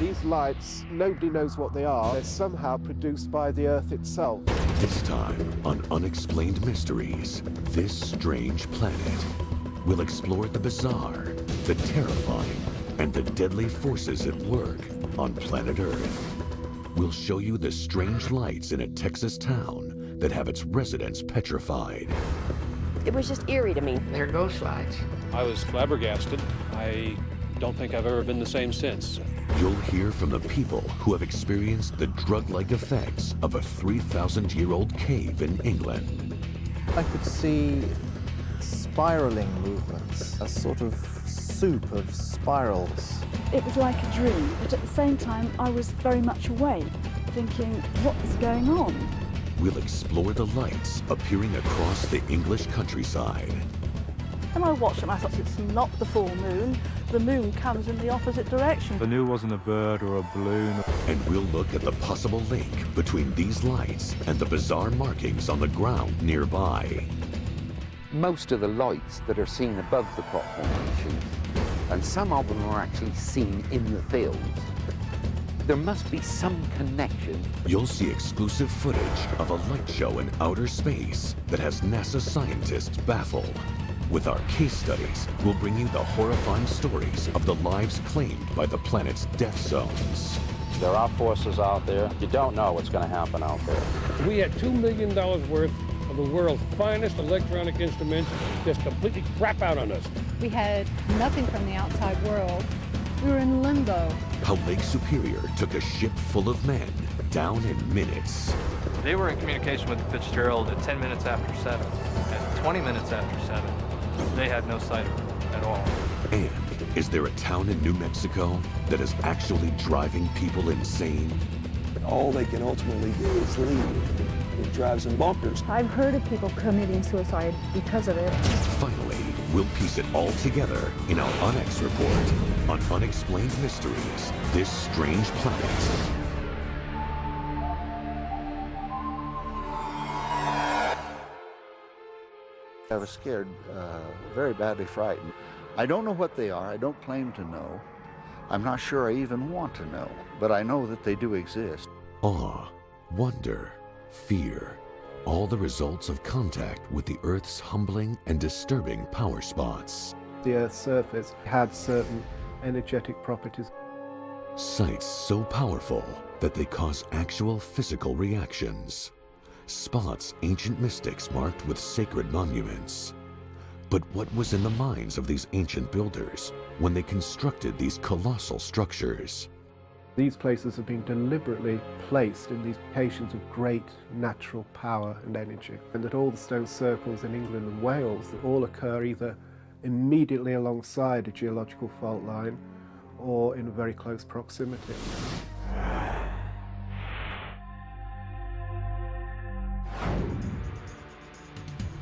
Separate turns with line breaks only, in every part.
These lights, nobody knows what they are. They're somehow produced by the Earth itself.
This time on Unexplained Mysteries, this strange planet will explore the bizarre, the terrifying, and the deadly forces at work on planet Earth. We'll show you the strange lights in a Texas town that have its residents petrified.
It was just eerie to me.
They're ghost lights.
I was flabbergasted. I don't think I've ever been the same since.
You'll hear from the people who have experienced the drug-like effects of a 3,000-year-old cave in England.
I could see spiraling movements, a sort of soup of spirals.
It was like a dream, but at the same time I was very much awake, thinking, what is going on?
We'll explore the lights appearing across the English countryside.
And I watched it and I thought, it's not the full moon. The moon comes in the opposite direction.
I knew it wasn't a bird or a balloon.
And we'll look at the possible link between these lights and the bizarre markings on the ground nearby.
Most of the lights that are seen above the crop formation, and some of them are actually seen in the fields. There must be some connection.
You'll see exclusive footage of a light show in outer space that has NASA scientists baffled. With our case studies, we'll bring you the horrifying stories of the lives claimed by the planet's death zones.
There are forces out there. You don't know what's going to happen out there.
We had $2 million worth of the world's finest electronic instruments just completely crap out on us.
We had nothing from the outside world. We were in limbo.
How Lake Superior took a ship full of men down in minutes.
They were in communication with Fitzgerald at 10 minutes after 7. At 20 minutes after 7, they had no sight of her at all.
And is there a town in New Mexico that is actually driving people insane?
All they can ultimately do is leave. It drives them bonkers.
I've heard of people committing suicide because of it.
Finally, we'll piece it all together in our Unex report on Unexplained Mysteries, This Strange Planet.
I was scared, very badly frightened. I don't know what they are. I don't claim to know. I'm not sure I even want to know, but I know that they do exist.
Awe, wonder, fear, all the results of contact with the Earth's humbling and disturbing power spots.
The Earth's surface had certain energetic properties.
Sights so powerful that they cause actual physical reactions. Spots ancient mystics marked with sacred monuments. But what was in the minds of these ancient builders when they constructed these colossal structures?
These places have been deliberately placed in these locations of great natural power and energy, and that all the stone circles in England and Wales that all occur either immediately alongside a geological fault line or in a very close proximity.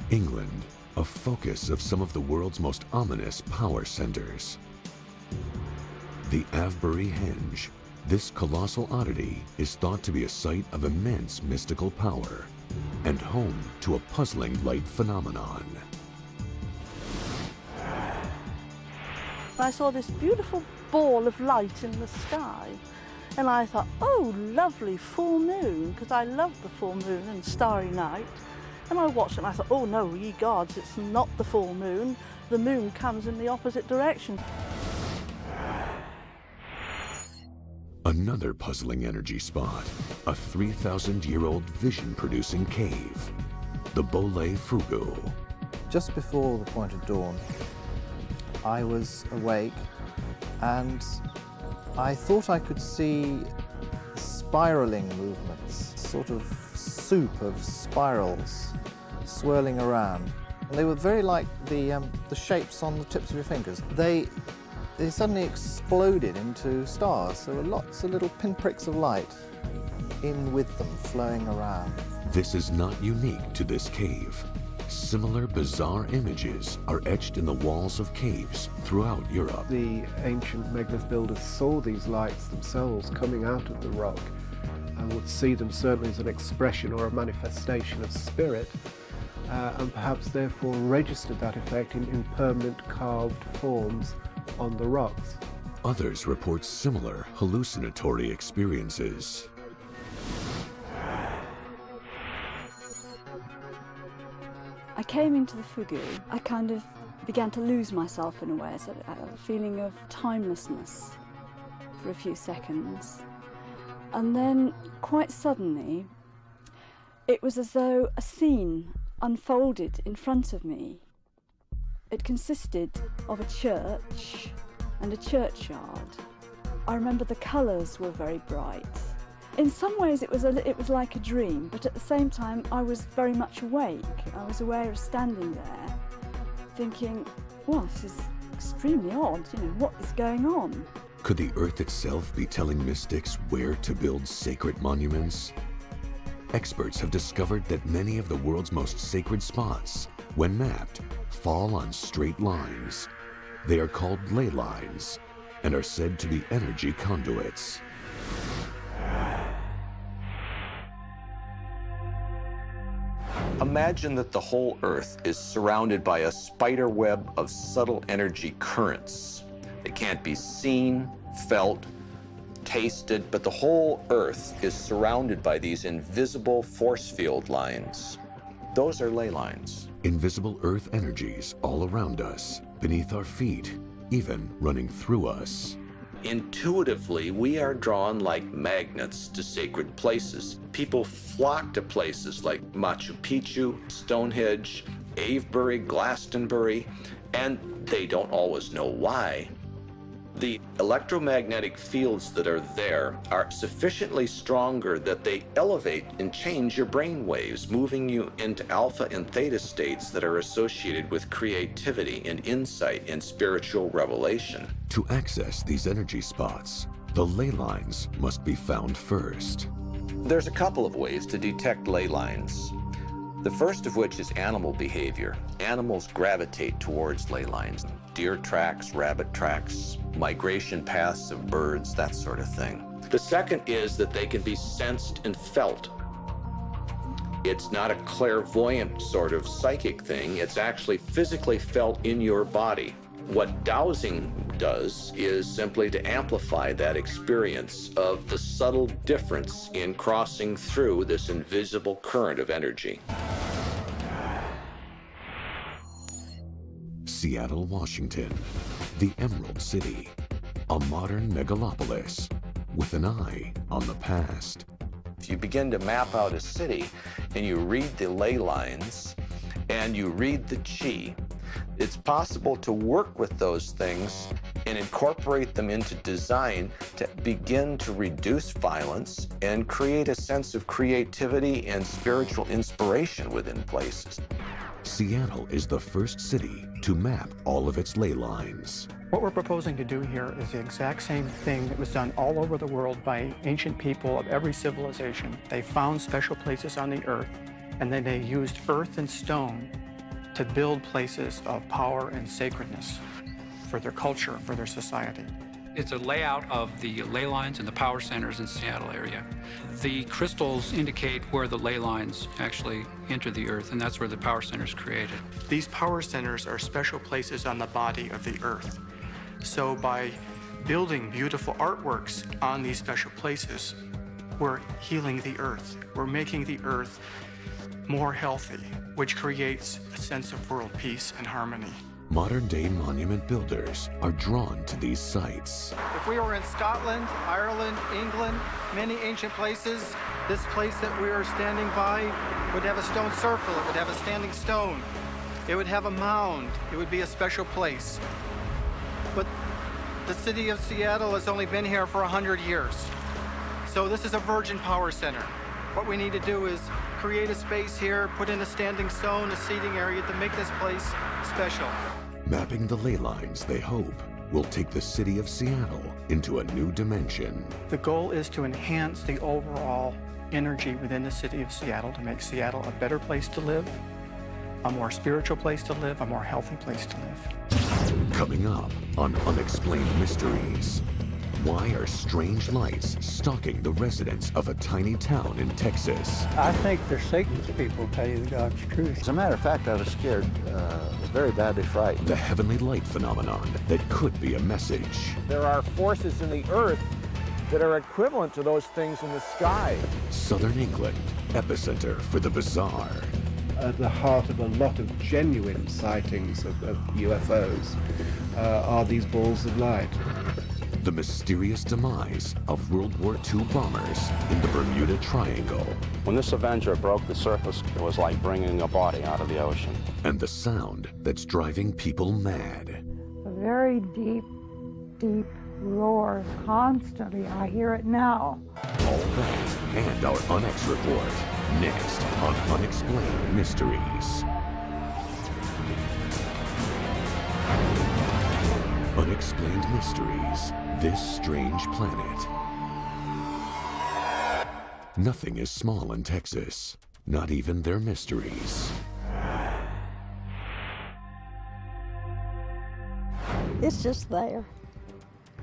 England, a focus of some of the world's most ominous power centers. The Avebury Henge. This colossal oddity is thought to be a site of immense mystical power and home to a puzzling light phenomenon.
I saw this beautiful ball of light in the sky, and I thought, oh, lovely full moon, because I love the full moon and starry night. And I watched it and I thought, oh no, ye gods, it's not the full moon. The moon comes in the opposite direction.
Another puzzling energy spot, a 3,000-year-old vision-producing cave, the Bole Fugu.
Just before the point of dawn, I was awake and I thought I could see spiraling movements, sort of soup of spirals swirling around. And they were very like the shapes on the tips of your fingers. They suddenly exploded into stars. There were lots of little pinpricks of light in with them, flowing around.
This is not unique to this cave. Similar bizarre images are etched in the walls of caves throughout Europe.
The ancient megalith builders saw these lights themselves coming out of the rock and would see them certainly as an expression or a manifestation of spirit, and perhaps therefore registered that effect in permanent carved forms on the rocks.
others report similar hallucinatory experiences.
I came into the fugu, I kind of began to lose myself in a way, so a feeling of timelessness for a few seconds. And then, quite suddenly, it was as though a scene unfolded in front of me. It consisted of a church and a churchyard. I remember the colours were very bright. In some ways it was like a dream, but at the same time I was very much awake. I was aware of standing there thinking, well, this is extremely odd, what is going on?
Could the Earth itself be telling mystics where to build sacred monuments? Experts have discovered that many of the world's most sacred spots, when mapped, fall on straight lines. They are called ley lines and are said to be energy conduits.
Imagine that the whole Earth is surrounded by a spider web of subtle energy currents. They can't be seen, felt, tasted, but the whole Earth is surrounded by these invisible force field lines. Those are ley lines.
Invisible Earth energies all around us, beneath our feet, even running through us.
Intuitively, we are drawn like magnets to sacred places. People flock to places like Machu Picchu, Stonehenge, Avebury, Glastonbury, and they don't always know why. The electromagnetic fields that are there are sufficiently stronger that they elevate and change your brain waves, moving you into alpha and theta states that are associated with creativity and insight and spiritual revelation.
To access these energy spots, the ley lines must be found first.
There's a couple of ways to detect ley lines. The first of which is animal behavior. Animals gravitate towards ley lines. Deer tracks, rabbit tracks, migration paths of birds, that sort of thing. The second is that they can be sensed and felt. It's not a clairvoyant sort of psychic thing, it's actually physically felt in your body. What dowsing does is simply to amplify that experience of the subtle difference in crossing through this invisible current of energy.
Seattle, Washington, the Emerald City, a modern megalopolis with an eye on the past.
If you begin to map out a city and you read the ley lines and you read the chi, it's possible to work with those things and incorporate them into design to begin to reduce violence and create a sense of creativity and spiritual inspiration within places.
Seattle is the first city to map all of its ley lines.
What we're proposing to do here is the exact same thing that was done all over the world by ancient people of every civilization. They found special places on the earth, and then they used earth and stone to build places of power and sacredness for their culture, for their society.
It's a layout of the ley lines and the power centers in the Seattle area. The crystals indicate where the ley lines actually enter the earth, and that's where the power center is created.
These power centers are special places on the body of the earth. So by building beautiful artworks on these special places, we're healing the earth. We're making the earth more healthy, which creates a sense of world peace and harmony.
Modern-day monument builders are drawn to these sites.
If we were in Scotland, Ireland, England, many ancient places, this place that we are standing by would have a stone circle, it would have a standing stone, it would have a mound, it would be a special place. But the city of Seattle has only been here for 100 years. So this is a virgin power center. What we need to do is create a space here, put in a standing stone, a seating area to make this place special.
Mapping the ley lines, they hope, will take the city of Seattle into a new dimension.
The goal is to enhance the overall energy within the city of Seattle to make Seattle a better place to live, a more spiritual place to live, a more healthy place to live.
Coming up on Unexplained Mysteries. Why are strange lights stalking the residents of a tiny town in Texas?
I think they're Satan's people, to tell you the God's truth.
As a matter of fact, I was scared, very badly frightened.
The heavenly light phenomenon that could be a message.
There are forces in the earth that are equivalent to those things in the sky.
Southern England, epicenter for the bizarre.
At the heart of a lot of genuine sightings of UFOs are these balls of light.
The mysterious demise of World War II bombers in the Bermuda Triangle.
When this Avenger broke the surface, it was like bringing a body out of the ocean.
And the sound that's driving people mad.
A very deep, deep roar constantly. I hear it now.
All that and our Unex report next on Unexplained Mysteries. Unexplained Mysteries, this strange planet. Nothing is small in Texas, not even their mysteries.
It's just there.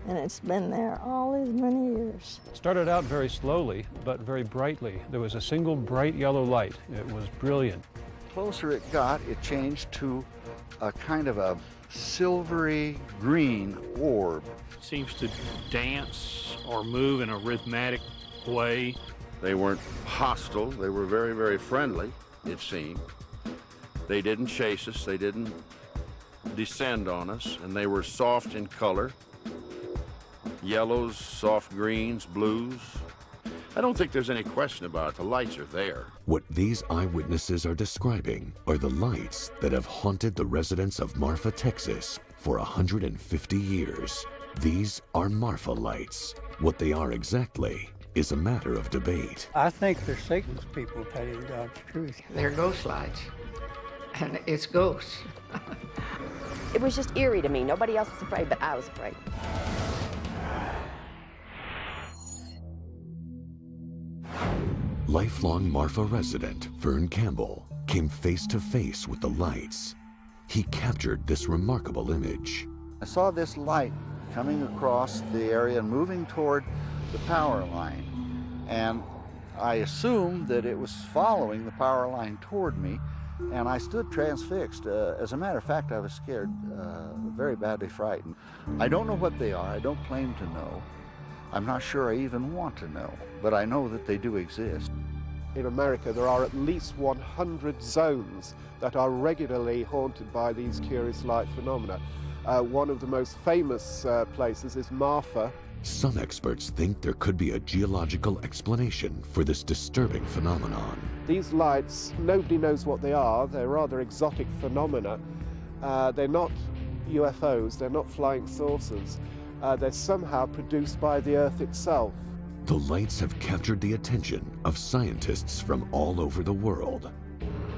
And it's been there all these many years.
Started out very slowly, but very brightly. There was a single bright yellow light. It was brilliant.
The closer it got, it changed to a kind of a silvery green orb.
Seems to dance or move in a rhythmic way.
They weren't hostile. They were very, very friendly, it seemed. They didn't chase us. They didn't descend on us. And they were soft in color. Yellows, soft greens, blues. I don't think there's any question about it. The lights are there.
What these eyewitnesses are describing are the lights that have haunted the residents of Marfa, Texas for 150 years. These are Marfa lights. What they are exactly is a matter of debate.
I think they're Satan's people, to tell you the God's truth.
They're ghost lights, and it's ghosts.
It was just eerie to me. Nobody else was afraid, but I was afraid.
Lifelong Marfa resident Vern Campbell came face to face with the lights. He captured this remarkable image.
I saw this light coming across the area and moving toward the power line. And I assumed that it was following the power line toward me, and I stood transfixed. As a matter of fact, I was scared, very badly frightened. I don't know what they are. I don't claim to know. I'm not sure I even want to know, but I know that they do exist.
In America, there are at least 100 zones that are regularly haunted by these curious light phenomena. One of the most famous places is Marfa.
Some experts think there could be a geological explanation for this disturbing phenomenon.
These lights, nobody knows what they are. They're rather exotic phenomena. They're not UFOs, they're not flying saucers. They're somehow produced by the Earth itself.
The lights have captured the attention of scientists from all over the world.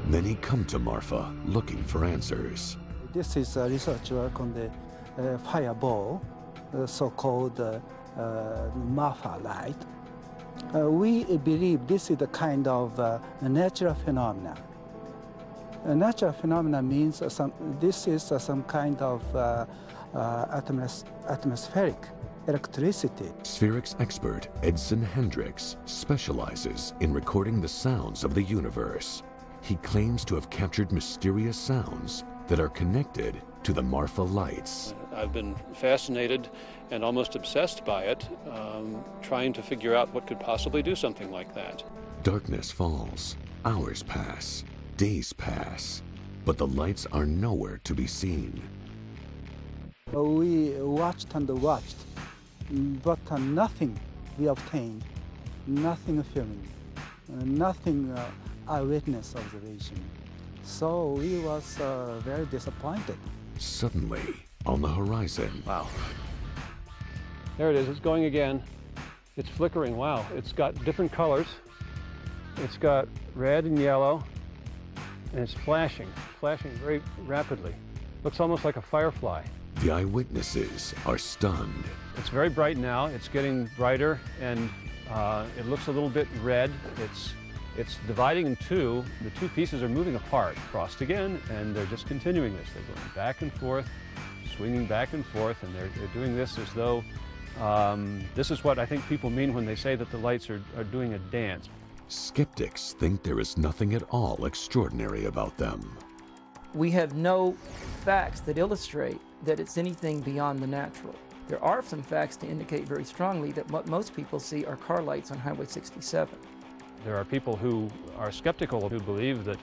Many come to Marfa looking for answers.
This is a research work on the fireball, so-called Marfa light. We believe this is a kind of a natural phenomena. A natural phenomena means this is some kind of atmospheric electricity.
Spherics expert Edson Hendricks specializes in recording the sounds of the universe. He claims to have captured mysterious sounds that are connected to the Marfa lights.
I've been fascinated and almost obsessed by it, trying to figure out what could possibly do something like that.
Darkness falls, hours pass, days pass, but the lights are nowhere to be seen.
We watched and watched, but nothing we obtained, nothing filming, nothing eyewitness observation. So we was very disappointed.
Suddenly, on the horizon.
Wow. There it is, it's going again. It's flickering, wow. It's got different colors. It's got red and yellow, and it's flashing very rapidly. Looks almost like a firefly.
The eyewitnesses are stunned.
It's very bright now. It's getting brighter, and it looks a little bit red. It's dividing in two. The two pieces are moving apart, crossed again, and they're just continuing this. They're going back and forth, swinging back and forth, and they're doing this as though This is what I think people mean when they say that the lights are doing a dance.
Skeptics think there is nothing at all extraordinary about them.
We have no facts that illustrate that it's anything beyond the natural. There are some facts to indicate very strongly that what most people see are car lights on Highway 67.
There are people who are skeptical, who believe that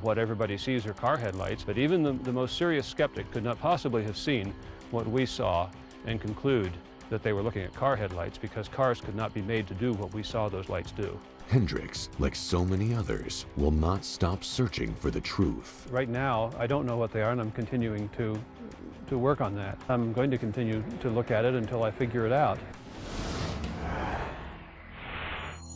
what everybody sees are car headlights, but even the most serious skeptic could not possibly have seen what we saw and conclude that they were looking at car headlights, because cars could not be made to do what we saw those lights do.
Hendricks, like so many others, will not stop searching for the truth.
Right now, I don't know what they are, and I'm continuing to work on that. I'm going to continue to look at it until I figure it out.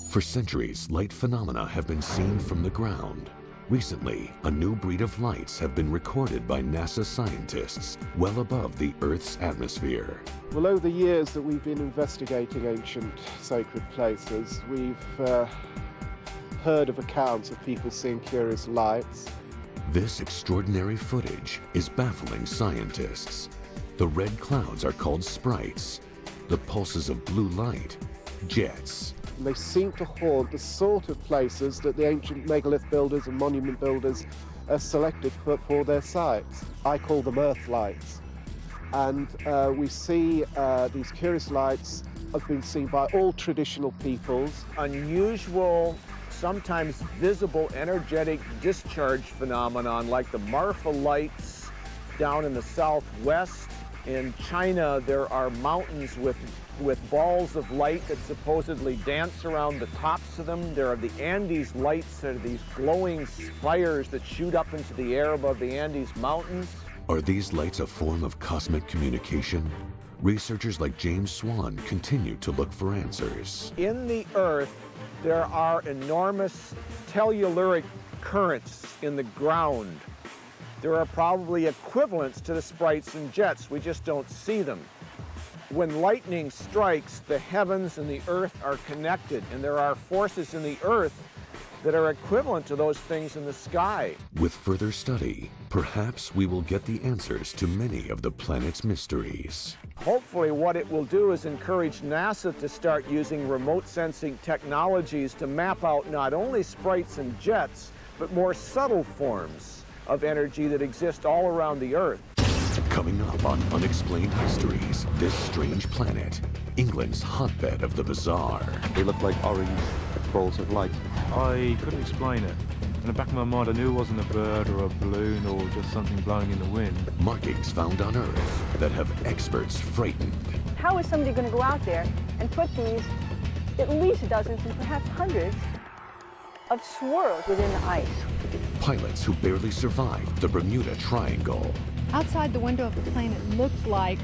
For centuries, light phenomena have been seen from the ground. Recently, a new breed of lights have been recorded by NASA scientists well above the Earth's atmosphere.
Well, over the years that we've been investigating ancient sacred places, we've heard of accounts of people seeing curious lights.
This extraordinary footage is baffling scientists. The red clouds are called sprites. The pulses of blue light, jets.
They seem to haunt the sort of places that the ancient megalith builders and monument builders selected for their sites. I call them earth lights. And we see these curious lights have been seen by all traditional peoples.
Unusual, sometimes visible energetic discharge phenomenon like the Marfa lights down in the southwest. In China, there are mountains with balls of light that supposedly dance around the tops of them. There are the Andes lights that are these glowing spires that shoot up into the air above the Andes mountains.
Are these lights a form of cosmic communication? Researchers like James Swan continue to look for answers.
In the Earth, there are enormous telluric currents in the ground. There are probably equivalents to the sprites and jets. We just don't see them. When lightning strikes, the heavens and the earth are connected, and there are forces in the earth that are equivalent to those things in the sky.
With further study, perhaps we will get the answers to many of the planet's mysteries.
Hopefully what it will do is encourage NASA to start using remote sensing technologies to map out not only sprites and jets, but more subtle forms of energy that exist all around the Earth.
Coming up on Unexplained Mysteries, this strange planet, England's hotbed of the bizarre.
They look like orange balls of light.
I couldn't explain it. In the back of my mind, I knew it wasn't a bird or a balloon or just something blowing in the wind.
Markings found on Earth that have experts frightened.
How is somebody going to go out there and put these, at least dozens and perhaps hundreds, of swirls within the ice?
Pilots who barely survived the Bermuda Triangle.
Outside the window of the plane, it looked like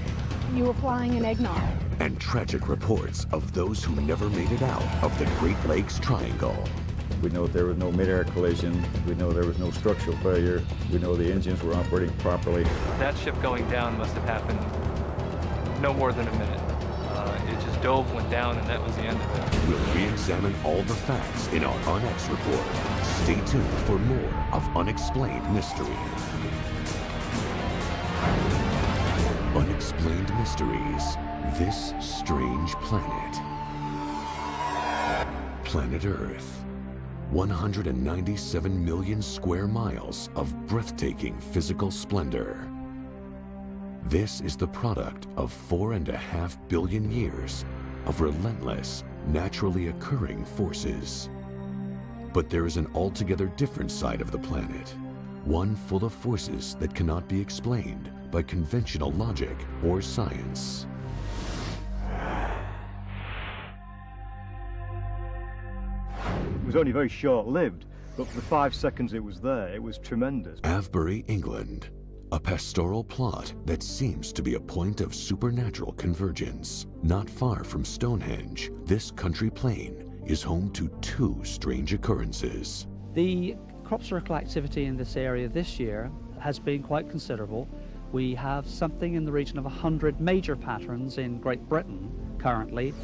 you were flying an eggnog.
And tragic reports of those who never made it out of the Great Lakes Triangle.
We know there was no mid-air collision. We know there was no structural failure. We know the engines were operating properly.
That ship going down must have happened no more than a minute. It just dove, went down, and that was the end of it.
We'll re-examine all the facts in our UNX report. Stay tuned for more of Unexplained Mystery. Unexplained Mysteries, this strange planet. Planet Earth. 197 million square miles of breathtaking physical splendor. This is the product of 4.5 billion years of relentless, naturally occurring forces. But there is an altogether different side of the planet, one full of forces that cannot be explained by conventional logic or science.
It was only very short-lived, but for the 5 seconds it was there, it was tremendous.
Avebury, England. A pastoral plot that seems to be a point of supernatural convergence. Not far from Stonehenge, this country plain is home to 2 strange occurrences.
The crop circle activity in this area this year has been quite considerable. We have something in the region of 100 major patterns in Great Britain currently.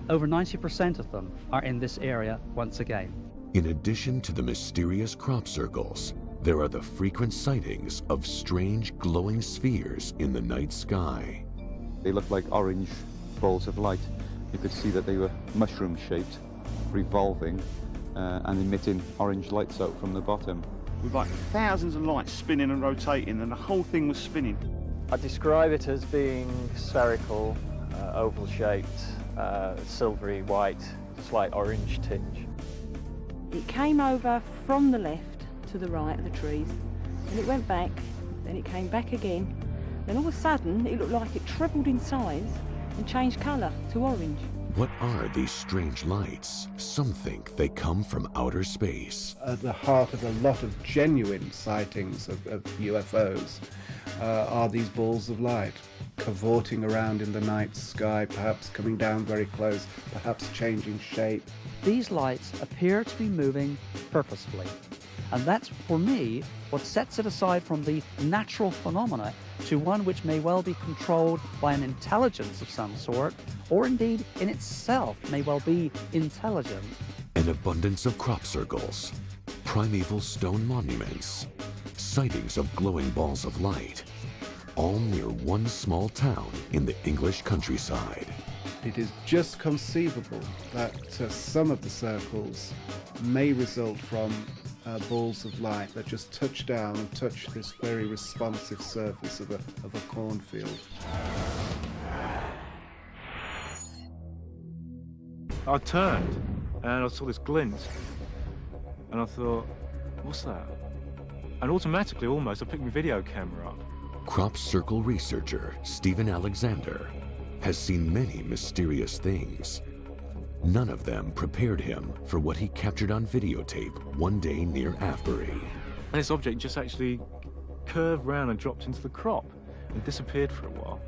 Over 90% of them are in this area once again.
In addition to the mysterious crop circles, there are the frequent sightings of strange glowing spheres in the night sky.
They look like orange
balls of light. You could see that they were mushroom-shaped, revolving, and emitting orange lights out from the bottom.
With like thousands of lights spinning and rotating, and the whole thing was spinning.
I describe it as being spherical, oval-shaped, silvery white, slight orange tinge.
It came over from the left to the right of the trees, and it went back, then it came back again. Then all of a sudden, it looked like it tripled in size and changed colour to orange.
What are these strange lights? Some think they come from outer space.
At the heart of a lot of genuine sightings of UFOs are these balls of light, cavorting around in the night sky, perhaps coming down very close, perhaps changing shape.
These lights appear to be moving purposefully. And that's, for me, what sets it aside from the natural phenomena to one which may well be controlled by an intelligence of some sort, or indeed in itself may well be intelligent.
An abundance of crop circles, primeval stone monuments, sightings of glowing balls of light, all near one small town in the English countryside.
It is just conceivable that some of the circles may result from balls of light that just touch down and touch this very responsive surface of a cornfield.
I turned and I saw this glint and I thought, what's that? And automatically, almost, I picked my video camera up.
Crop circle researcher Stephen Alexander has seen many mysterious things. None of them prepared him for what he captured on videotape one day near Avebury.
And this object just actually curved round and dropped into the crop and disappeared for a while.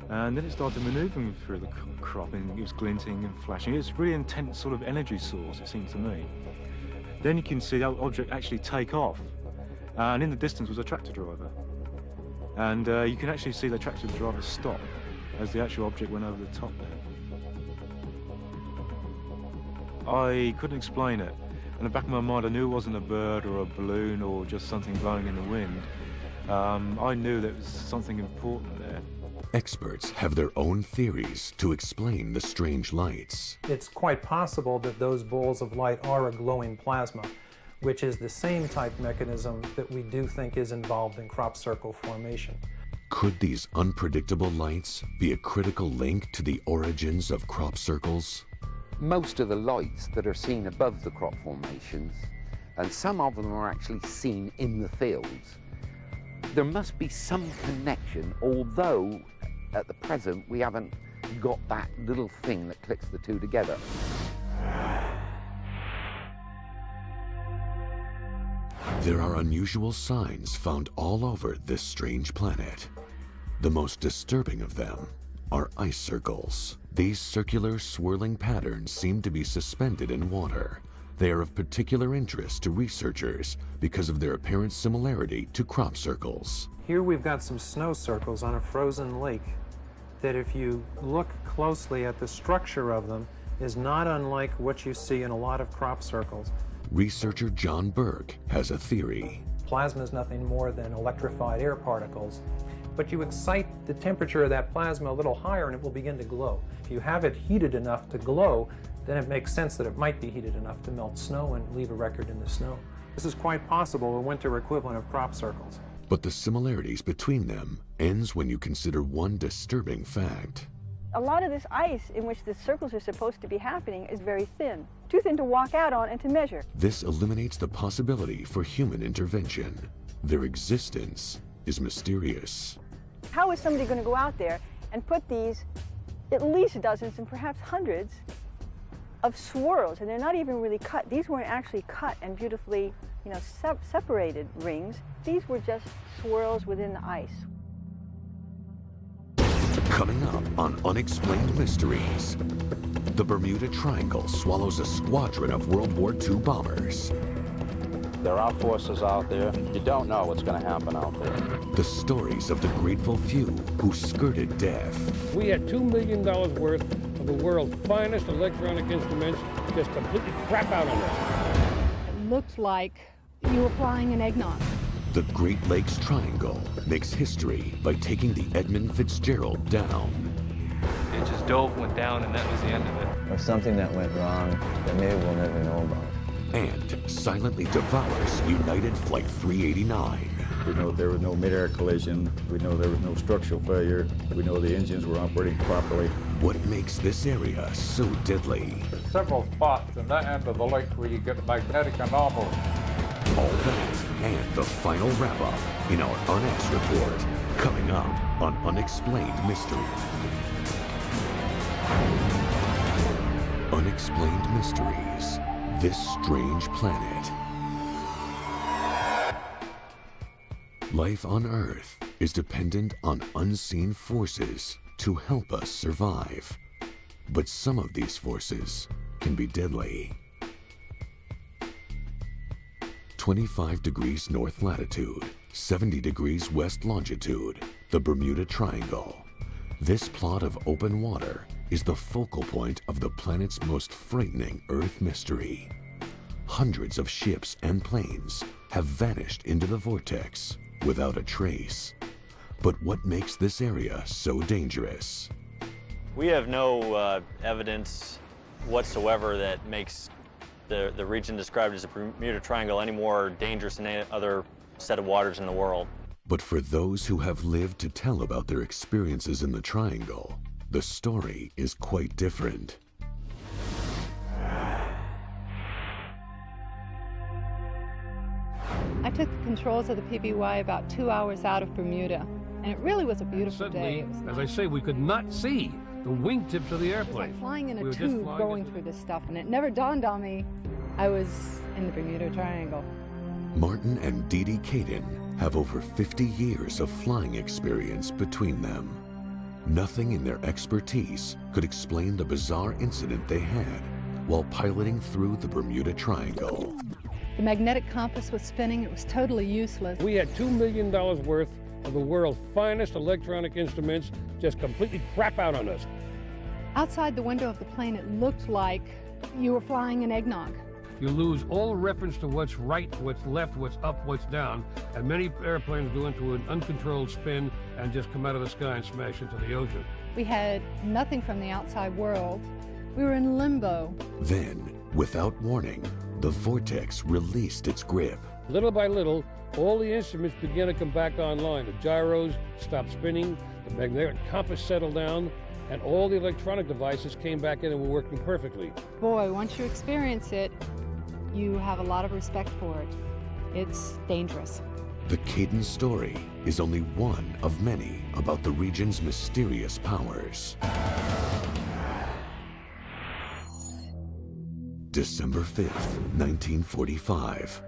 And then it started maneuvering through the crop and it was glinting and flashing. It's a really intense sort of energy source, it seemed to me. Then you can see the object actually take off. And in the distance was a tractor driver. And you can actually see the tractor driver stop as the actual object went over the top there. I couldn't explain it. In the back of my mind, I knew it wasn't a bird or a balloon or just something blowing in the wind. I knew there was something important there.
Experts have their own theories to explain the strange lights.
It's quite possible that those balls of light are a glowing plasma, which is the same type mechanism that we do think is involved in crop circle formation.
Could these unpredictable lights be a critical link to the origins of crop circles?
Most of the lights that are seen above the crop formations, and some of them are actually seen in the fields, there must be some connection, although at the present we haven't got that little thing that clicks the two together.
There are unusual signs found all over this strange planet. The most disturbing of them are ice circles. These circular, swirling patterns seem to be suspended in water. They are of particular interest to researchers because of their apparent similarity to crop circles.
Here we've got some snow circles on a frozen lake that, if you look closely at the structure of them, is not unlike what you see in a lot of crop circles.
Researcher John Burke has a theory.
Plasma is nothing more than electrified air particles, but you excite the temperature of that plasma a little higher and it will begin to glow. If you have it heated enough to glow, then it makes sense that it might be heated enough to melt snow and leave a record in the snow. This is quite possible a winter equivalent of crop circles.
But the similarities between them ends when you consider one disturbing fact.
A lot of this ice in which the circles are supposed to be happening is very thin, too thin to walk out on and to measure.
This eliminates the possibility for human intervention. Their existence is mysterious.
How is somebody going to go out there and put these, at least dozens and perhaps hundreds, of swirls, and they're not even really cut. These weren't actually cut and beautifully, separated rings. These were just swirls within the ice.
Coming up on Unexplained Mysteries, the Bermuda Triangle swallows a squadron of World War II bombers.
There are forces out there. You don't know what's going to happen out there.
The stories of the grateful few who skirted death.
We had $2 million worth of the world's finest electronic instruments just completely crap out on us.
It looked like you were flying an eggnog.
The Great Lakes Triangle makes history by taking the Edmund Fitzgerald down.
it just dove, went down, and that was the end of it.
Or something that went wrong that maybe we'll never know about.
And silently devours United Flight 389.
We know there was no mid-air collision. We know there was no structural failure. We know the engines were operating properly.
What makes this area so deadly?
There's several spots in that end of the lake where you get magnetic anomalies.
All that and the final wrap-up in our UNX report, coming up on Unexplained Mystery. Unexplained Mysteries, this strange planet. Life on Earth is dependent on unseen forces to help us survive. But some of these forces can be deadly. 25 degrees north latitude, 70 degrees west longitude, the Bermuda Triangle. This plot of open water is the focal point of the planet's most frightening Earth mystery. Hundreds of ships and planes have vanished into the vortex without a trace. But what makes this area so dangerous?
We have no evidence whatsoever that makes the region described as the Bermuda Triangle any more dangerous than any other set of waters in the world.
But for those who have lived to tell about their experiences in the Triangle, the story is quite different.
I took the controls of the PBY about 2 hours out of Bermuda, and it really was a beautiful day. It was
As I say, we could not see the wingtips of the
It was
airplane.
like flying in a
We were just
tube
flying
going through this stuff, and it never dawned on me I was in the Bermuda Triangle.
Martin and Dee Dee Caden have over 50 years of flying experience between them. Nothing in their expertise could explain the bizarre incident they had while piloting through the Bermuda Triangle.
The magnetic compass was spinning. It was totally useless.
We had $2 million worth of the world's finest electronic instruments just completely crap out on us.
Outside the window of the plane, it looked like you were flying an eggnog.
You lose all reference to what's right, what's left, what's up, what's down, and many airplanes go into an uncontrolled spin and just come out of the sky and smash into the ocean.
We had nothing from the outside world. We were in limbo.
Then, without warning, the vortex released its grip.
Little by little, all the instruments began to come back online. The gyros stopped spinning, the magnetic compass settled down, and all the electronic devices came back in and were working perfectly.
Boy, once you experience it, you have a lot of respect for it. It's dangerous.
The Caden story is only one of many about the region's mysterious powers. December 5th, 1945.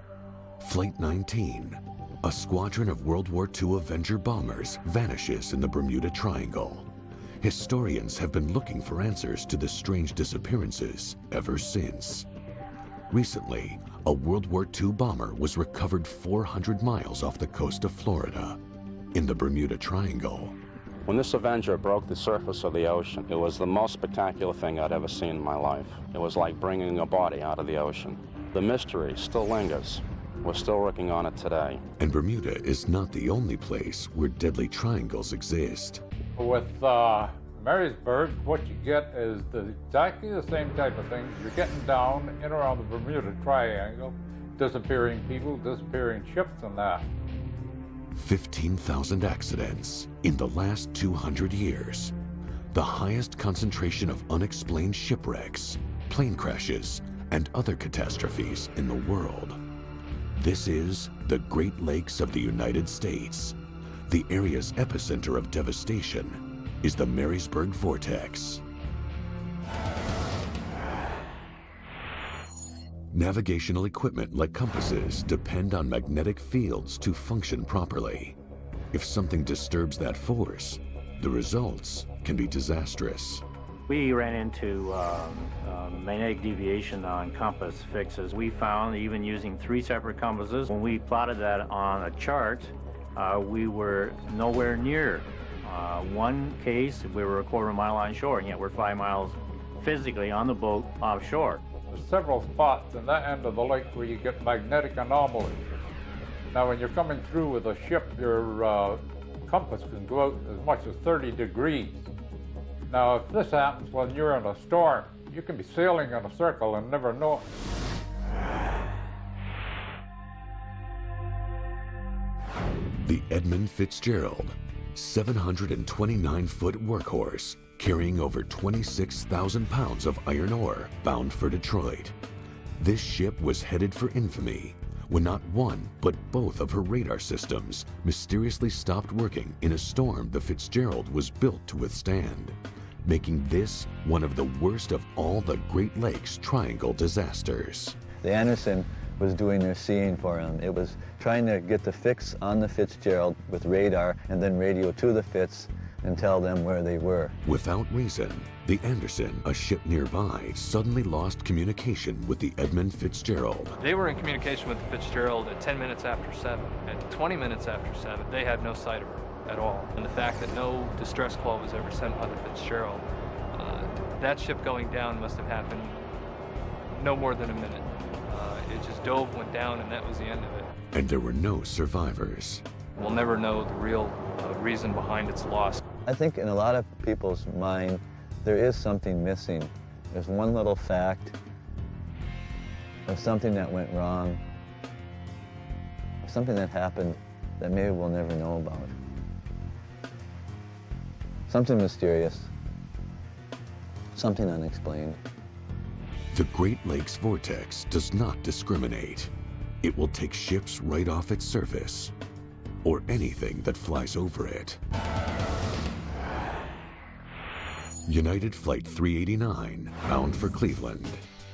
Flight 19, a squadron of World War II Avenger bombers vanishes in the Bermuda Triangle. Historians have been looking for answers to the strange disappearances ever since. Recently, a World War II bomber was recovered 400 miles off the coast of Florida, in the Bermuda Triangle.
When this Avenger broke the surface of the ocean, it was the most spectacular thing I'd ever seen in my life. It was like bringing a body out of the ocean. The mystery still lingers. We're still working on it today.
And Bermuda is not the only place where deadly triangles exist.
With Marysburg, what you get is exactly the same type of thing. You're getting down in around the Bermuda Triangle, disappearing people, disappearing ships and that.
15,000 accidents in the last 200 years. The highest concentration of unexplained shipwrecks, plane crashes, and other catastrophes in the world. This is the Great Lakes of the United States. The area's epicenter of devastation is the Marysburg Vortex. Navigational equipment like compasses depend on magnetic fields to function properly. If something disturbs that force, the results can be disastrous.
We ran into magnetic deviation on compass fixes. We found, even using 3 separate compasses, when we plotted that on a chart, we were nowhere near. One case, we were a quarter mile onshore, and yet we're 5 miles physically on the boat offshore.
There's several spots in that end of the lake where you get magnetic anomalies. Now, when you're coming through with a ship, your compass can go out as much as 30 degrees. Now, if this happens when you're in a storm, you can be sailing in a circle and never know it.
The Edmund Fitzgerald, 729-foot workhorse, carrying over 26,000 pounds of iron ore, bound for Detroit. This ship was headed for infamy when not one, but both of her radar systems mysteriously stopped working in a storm the Fitzgerald was built to withstand, making this one of the worst of all the Great Lakes Triangle disasters.
The Anderson was doing their seeing for him. It was trying to get the fix on the Fitzgerald with radar and then radio to the Fitz and tell them where they were.
Without reason, the Anderson, a ship nearby, suddenly lost communication with the Edmund Fitzgerald.
They were in communication with the Fitzgerald at 10 minutes after 7. At 20 minutes after 7, they had no sight of her at all. And the fact that no distress call was ever sent by the Fitzgerald, that ship going down must have happened no more than a minute. It just dove, went down, and that was the end of it.
And there were no survivors.
We'll never know the real reason behind its loss.
I think in a lot of people's mind, there is something missing. There's one little fact of something that went wrong, something that happened that maybe we'll never know about. Something mysterious, something unexplained.
The Great Lakes vortex does not discriminate. It will take ships right off its surface, or anything that flies over it. United Flight 389, bound for Cleveland.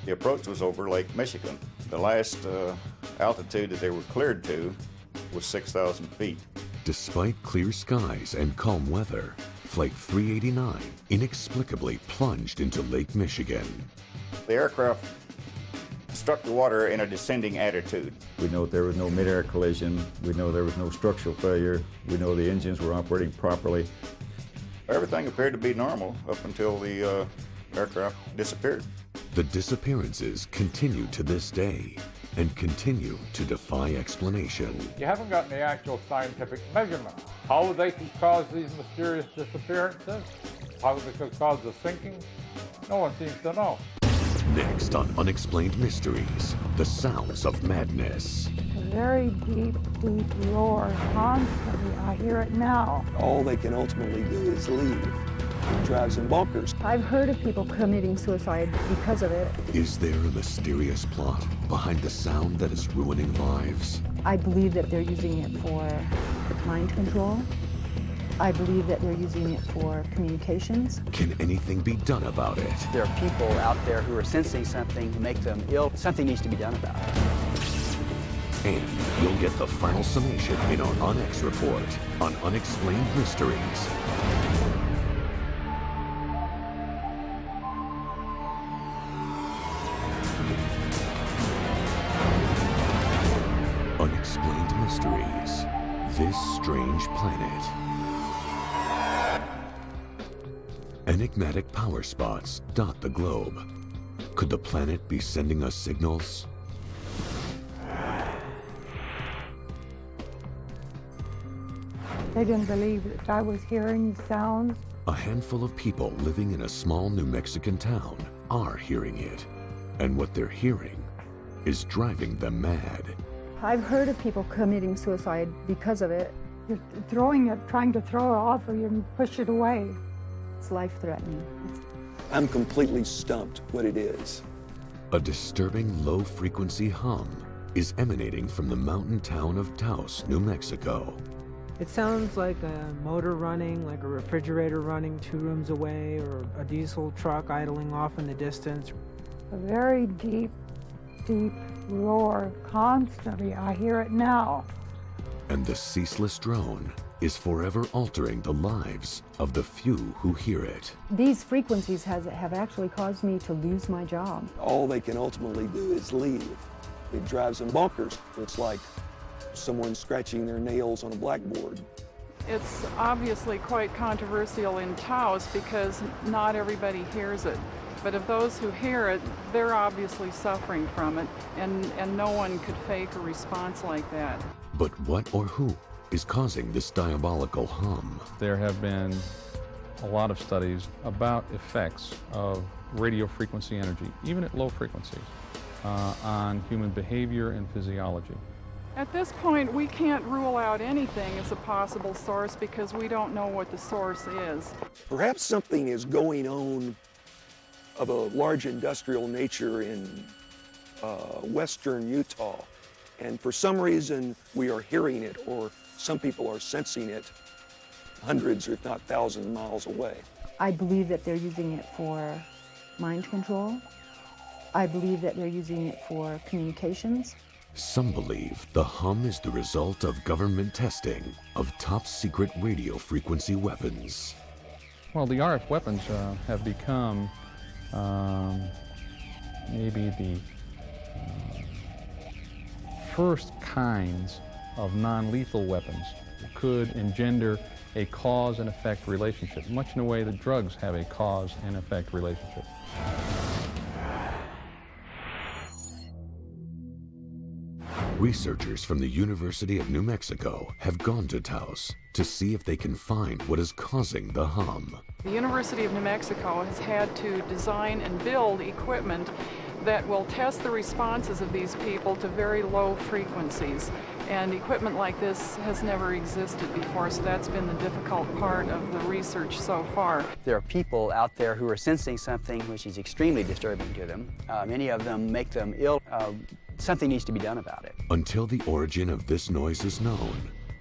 The approach was over Lake Michigan. The last altitude that they were cleared to was 6,000 feet.
Despite clear skies and calm weather, Flight 389 inexplicably plunged into Lake Michigan.
The aircraft struck the water in a descending attitude.
We know there was no mid-air collision. We know there was no structural failure. We know the engines were operating properly.
Everything appeared to be normal up until the aircraft disappeared.
The disappearances continue to this day and continue to defy explanation.
You haven't got any actual scientific measurement. How they could cause these mysterious disappearances, how they could cause the sinking, no one seems to know.
Next on Unexplained Mysteries, the sounds of madness.
A very deep, deep roar constantly. I hear it now.
All they can ultimately do is leave. It drives them bonkers.
I've heard of people committing suicide because of it.
Is there a mysterious plot behind the sound that is ruining lives?
I believe that they're using it for mind control. I believe that they're using it for communications.
Can anything be done about it?
There are people out there who are sensing something to make them ill. Something needs to be done about it.
And you'll get the final summation in our Unex report on Unexplained Mysteries. Unexplained Mysteries. This strange planet. Enigmatic power spots dot the globe. Could the planet be sending us signals?
They didn't believe that I was hearing sounds.
A handful of people living in a small New Mexican town are hearing it. And what they're hearing is driving them mad.
I've heard of people committing suicide because of it.
You're throwing it, trying to throw it off or you push it away.
It's life-threatening.
I'm completely stumped what it is.
A disturbing low-frequency hum is emanating from the mountain town of Taos, New Mexico.
It sounds like a motor running, like a refrigerator running 2 rooms away, or a diesel truck idling off in the distance.
A very deep, deep roar constantly. I hear it now.
And the ceaseless drone is forever altering the lives of the few who hear it.
These frequencies have actually caused me to lose my job.
All they can ultimately do is leave. It drives them bonkers. It's like someone scratching their nails on a blackboard.
It's obviously quite controversial in Taos because not everybody hears it. But of those who hear it, they're obviously suffering from it, and no one could fake a response like that.
But what or who is causing this diabolical hum?
There have been
a lot of studies about effects of radio frequency energy, even at low frequencies, on human behavior and physiology.
At this point, we can't rule out anything as a possible source because we don't know what the source is.
Perhaps something is going on of a large industrial nature in western Utah, and for some reason we are hearing it, or some people are sensing it hundreds if not thousands of miles away.
I believe that they're using it for mind control. I believe that they're using it for communications.
Some believe the hum is the result of government testing of top-secret radio frequency weapons.
Well, the RF weapons have become maybe the first kinds of non-lethal weapons that could engender a cause and effect relationship, much in the way that drugs have a cause and effect relationship.
Researchers from the University of New Mexico have gone to Taos to see if they can find what is causing the hum.
The University of New Mexico has had to design and build equipment that will test the responses of these people to very low frequencies. And equipment like this has never existed before, so that's been the difficult part of the research so far.
There are people out there who are sensing something which is extremely disturbing to them. Many of them make them ill. Something needs to be done about it.
Until the origin of this noise is known,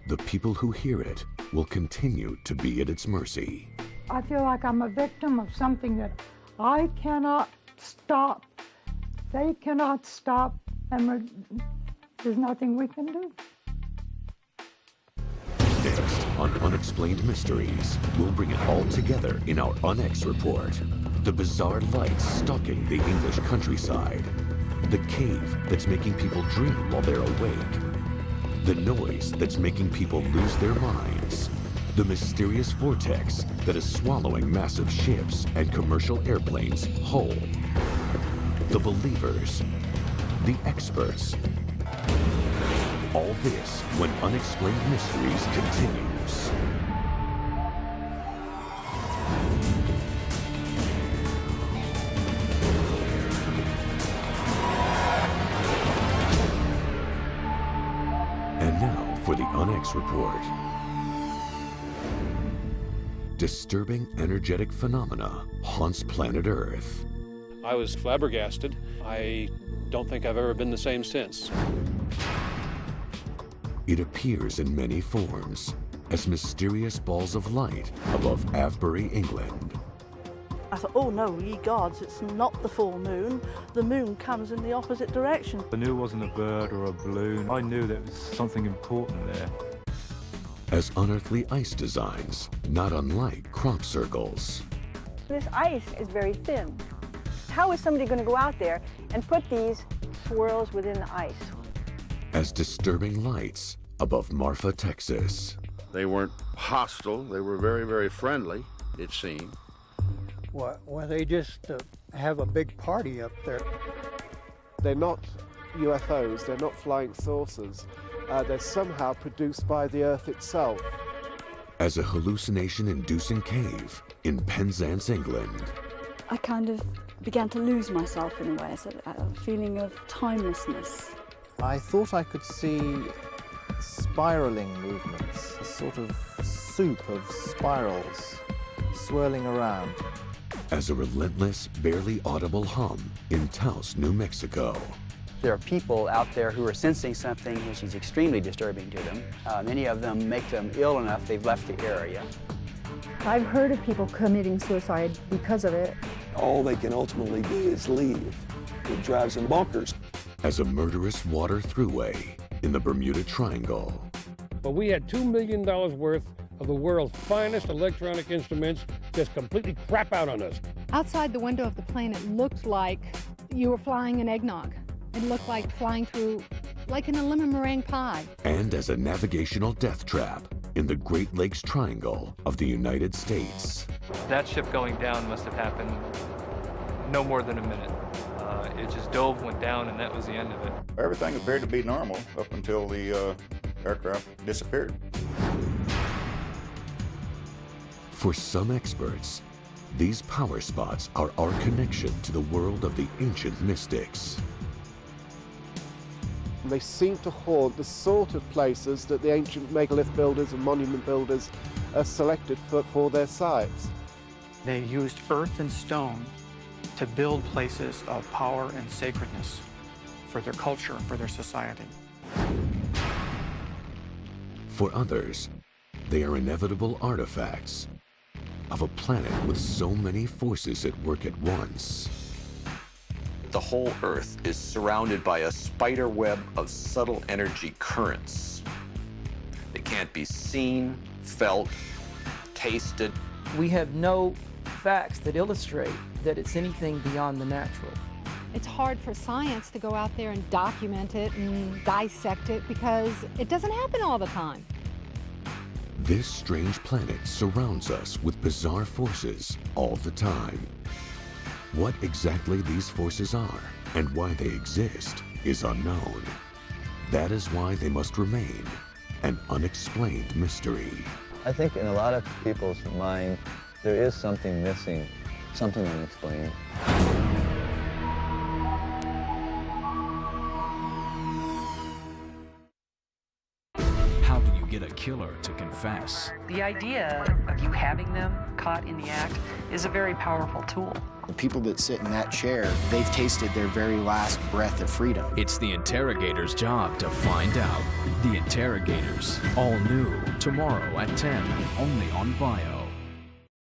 the people who hear it will continue to be at its mercy.
I feel like I'm a victim of something that I cannot stop. They cannot stop, and there's nothing we can do.
Next on Unexplained Mysteries, we'll bring it all together in our Unex report. The bizarre lights stalking the English countryside. The cave that's making people dream while they're awake. The noise that's making people lose their minds. The mysterious vortex that is swallowing massive ships and commercial airplanes whole. The believers. The experts. All this when Unexplained Mysteries continues. And now for the Unex report. Disturbing energetic phenomena haunts planet Earth.
I was flabbergasted. I don't think I've ever been the same since.
It appears in many forms as mysterious balls of light above Avebury, England.
I thought, oh no, ye gods, it's not the full moon. The moon comes in the opposite direction.
I knew it wasn't a bird or a balloon. I knew there was something important there.
As unearthly ice designs, not unlike crop circles.
This ice is very thin. How is somebody going to go out there and put these swirls within the ice?
As disturbing lights above Marfa, Texas.
They weren't hostile. They were very, very friendly, it seemed.
Well, they just have a big party up there.
They're not UFOs, they're not flying saucers. They're somehow produced by the Earth itself.
As a hallucination-inducing cave in Penzance, England.
I kind of began to lose myself in a way, so a feeling of timelessness.
I thought I could see spiraling movements, a sort of soup of spirals swirling around.
As a relentless, barely audible hum in Taos, New Mexico.
There are people out there who are sensing something which is extremely disturbing to them. Many of them make them ill enough they've left the area.
I've heard of people committing suicide because of it.
All they can ultimately do is leave. It drives them bonkers.
As a murderous water throughway in the Bermuda Triangle.
But we had $2 million worth of the world's finest electronic instruments just completely crap out on us.
Outside the window of the plane, it looked like you were flying an eggnog. It looked like flying through, like in a lemon meringue pie.
And as a navigational death trap in the Great Lakes Triangle of the United States.
That ship going down must have happened no more than a minute. It just dove, went down, and that was the end of it.
Everything appeared to be normal up until the aircraft disappeared.
For some experts, these power spots are our connection to the world of the ancient mystics.
They seem to haunt the sort of places that the ancient megalith builders and monument builders selected for their sites.
They used earth and stone to build places of power and sacredness for their culture and for their society.
For others, they are inevitable artifacts of a planet with so many forces at work at once.
The whole Earth is surrounded by a spider web of subtle energy currents. They can't be seen, felt, tasted.
We have no facts that illustrate that it's anything beyond the natural.
It's hard for science to go out there and document it and dissect it because it doesn't happen all the time.
This strange planet surrounds us with bizarre forces all the time. What exactly these forces are and why they exist is unknown. That is why they must remain an unexplained mystery.
I think in a lot of people's mind, there is something missing, something unexplained.
How do you get a killer to confess?
The idea of you having them caught in the act is a very powerful tool.
The people that sit in that chair, they've tasted their very last breath of freedom.
It's the interrogator's job to find out. The Interrogators, all new, tomorrow at 10, only on Bio.